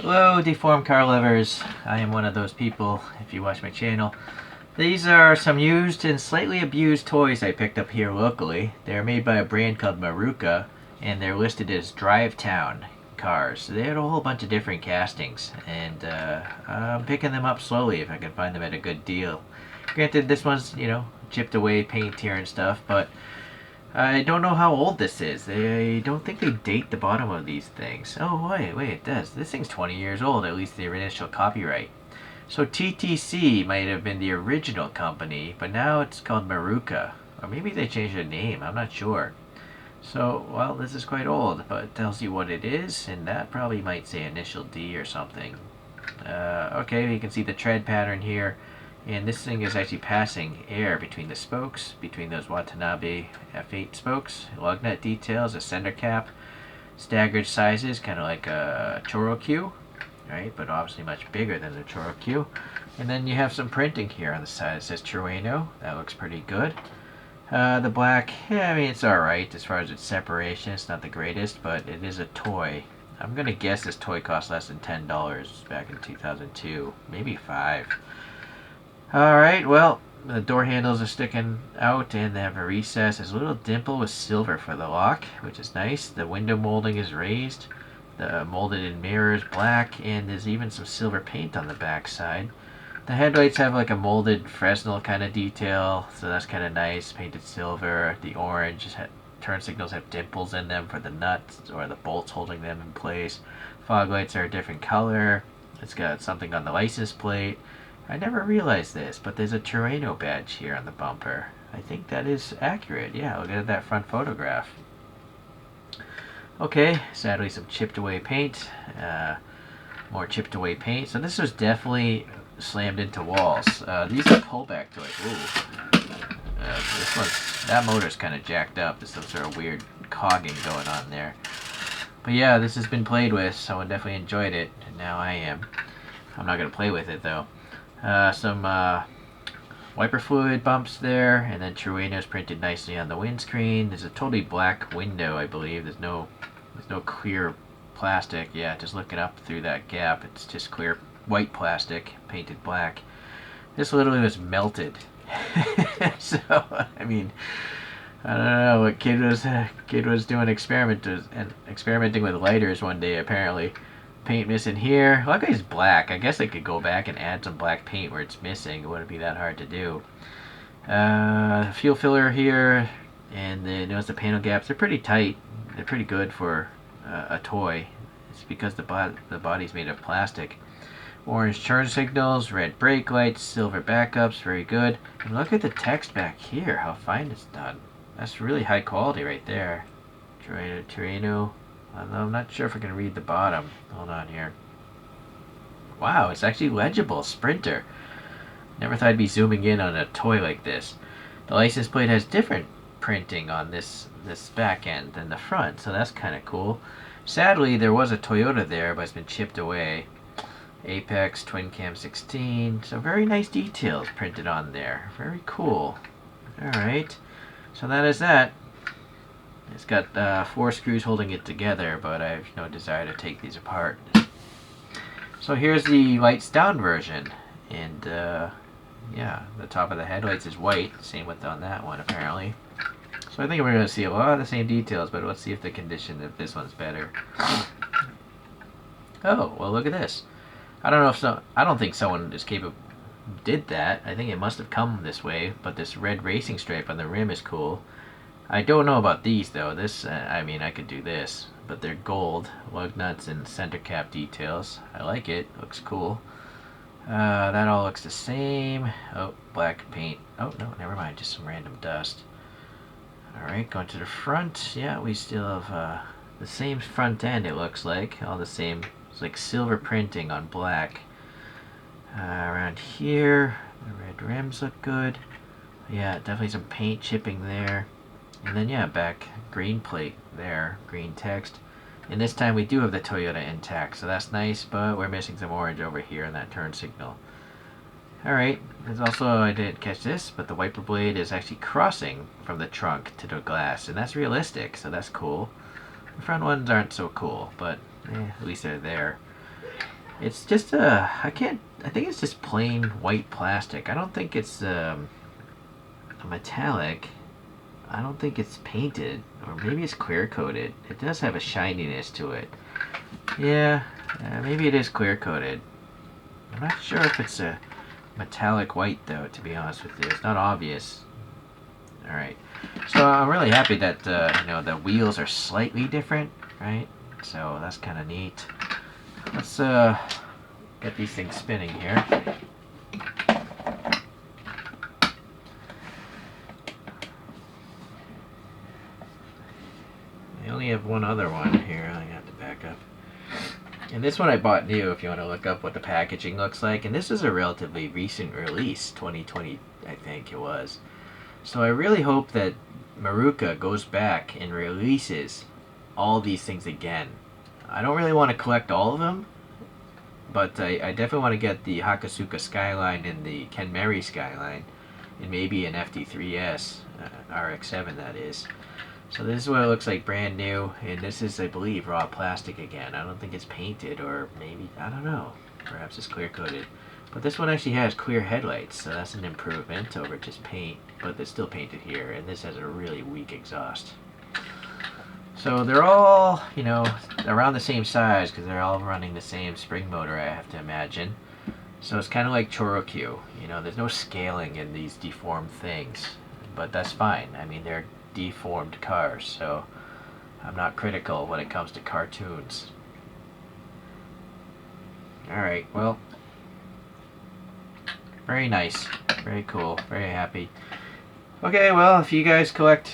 Hello, deformed car lovers. I am one of those people, if you watch my channel. These are some used and slightly abused toys I picked up here locally. They're made by a brand called Maruka, and they're listed as Drive Town cars. They had a whole bunch of different castings, and I'm picking them up slowly if I can find them at a good deal. Granted, this one's, chipped away paint here and stuff, but I don't know how old this is. I don't think they date the bottom of these things. Oh, wait, it does. This thing's 20 years old, at least the initial copyright. So TTC might have been the original company, but now it's called Maruka. Or maybe they changed the name, I'm not sure. So, well, this is quite old, but it tells you what it is, and that probably might say initial D or something. Okay, you can see the tread pattern here. And this thing is actually passing air between the spokes, between those Watanabe F8 spokes. Lug nut details, a center cap, staggered sizes, kind of like a Choro-Q, right? But obviously much bigger than the Choro-Q. And then you have some printing here on the side. It says Trueno. That looks pretty good. The black, yeah, I mean, it's alright as far as its separation. It's not the greatest, but it is a toy. I'm going to guess this toy cost less than $10 back in 2002, maybe $5. Alright, well, the door handles are sticking out and they have a recess. There's a little dimple with silver for the lock, which is nice. The window molding is raised. The molded in mirrors black, and there's even some silver paint on the back side. The headlights have like a molded Fresnel kind of detail, so that's kind of nice. Painted silver. The orange turn signals have dimples in them for the nuts or the bolts holding them in place. Fog lights are a different color. It's got something on the license plate. I never realized this, but there's a Trueno badge here on the bumper. I think that is accurate. Yeah, look at that front photograph. Okay, sadly some chipped away paint. More chipped away paint. So this was definitely slammed into walls. These are pullback toys. Ooh. This one's, that motor's kind of jacked up. There's some sort of weird cogging going on there. But yeah, this has been played with. Someone definitely enjoyed it, and now I am. I'm not going to play with it though. Some wiper fluid bumps there, and then Trueno's printed nicely on the windscreen. There's a totally black window, I believe. There's no clear plastic. Yeah, just looking up through that gap, it's just clear white plastic painted black. This literally was melted. So I mean, I don't know what kid was doing experimenting with lighters one day apparently. Paint missing here. Luckily it's black. I guess I could go back and add some black paint where it's missing. It wouldn't be that hard to do. Fuel filler here, and then notice the panel gaps. They're pretty tight. They're pretty good for a toy. It's because the body's made of plastic. Orange turn signals, red brake lights, silver backups. Very good. And look at the text back here. How fine it's done. That's really high quality right there. Trueno. I'm not sure if I can read the bottom. Hold on here. Wow, it's actually legible. Sprinter. Never thought I'd be zooming in on a toy like this. The license plate has different printing on this back end than the front, so that's kind of cool. Sadly, there was a Toyota there, but it's been chipped away. Apex, twin cam 16. So very nice details printed on there. Very cool. Alright, so that is that. It's got 4 screws holding it together, but I have no desire to take these apart. So here's the lights down version, and yeah, the top of the headlights is white, same with on that one apparently. So I think we're going to see a lot of the same details, but let's see if the condition of this one's better. Oh, well look at this. I don't think someone is capable did that. I think it must have come this way, but this red racing stripe on the rim is cool. I don't know about these though. This, I mean, I could do this, but they're gold. Lug nuts and center cap details. I like it. Looks cool. That all looks the same. Oh, black paint. Oh, no, never mind. Just some random dust. Alright, going to the front. Yeah, we still have the same front end, it looks like. All the same. It's like silver printing on black. Around here, the red rims look good. Yeah, definitely some paint chipping there. And then yeah, back green plate there, green text. And this time we do have the Toyota intact, so that's nice, but we're missing some orange over here in that turn signal. Alright, there's also, I didn't catch this, but the wiper blade is actually crossing from the trunk to the glass, and that's realistic, so that's cool. The front ones aren't so cool, but at least they're there. It's just I think it's just plain white plastic. I don't think it's a metallic. I don't think it's painted, or maybe it's clear coated. It does have a shininess to it. Yeah, maybe it is clear coated. I'm not sure if it's a metallic white though, to be honest with you. It's not obvious. Alright, so I'm really happy that you know, the wheels are slightly different, right? So that's kind of neat. Let's get these things spinning here. I only have one other one here. I have to back up. And this one I bought new, if you want to look up what the packaging looks like. And this is a relatively recent release, 2020 I think it was. So I really hope that Maruka goes back and releases all these things again. I don't really want to collect all of them, but I definitely want to get the Hakasuka Skyline and the Kenmeri Skyline, and maybe an FD3S, RX-7 that is. So this is what it looks like brand new, and this is, I believe, raw plastic again. I don't think it's painted, or maybe, I don't know, perhaps it's clear coated. But this one actually has clear headlights, so that's an improvement over just paint, but it's still painted here, and this has a really weak exhaust. So they're all, you know, around the same size, because they're all running the same spring motor, I have to imagine. So it's kind of like Chorokyu, you know, there's no scaling in these deformed things, but that's fine. I mean, they're deformed cars, so I'm not critical when it comes to cartoons. Alright, well, very nice, very cool, very happy. Okay, well, if you guys collect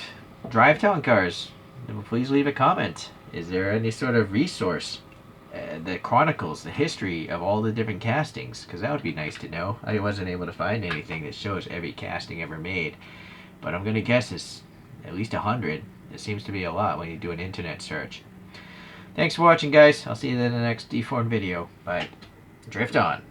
Drive Town cars, then please leave a comment. Is there any sort of resource that chronicles the history of all the different castings? Because that would be nice to know. I wasn't able to find anything that shows every casting ever made, but I'm going to guess it's at least 100. It seems to be a lot when you do an internet search. Thanks for watching, guys. I'll see you in the next deformed video. Bye. Drift on.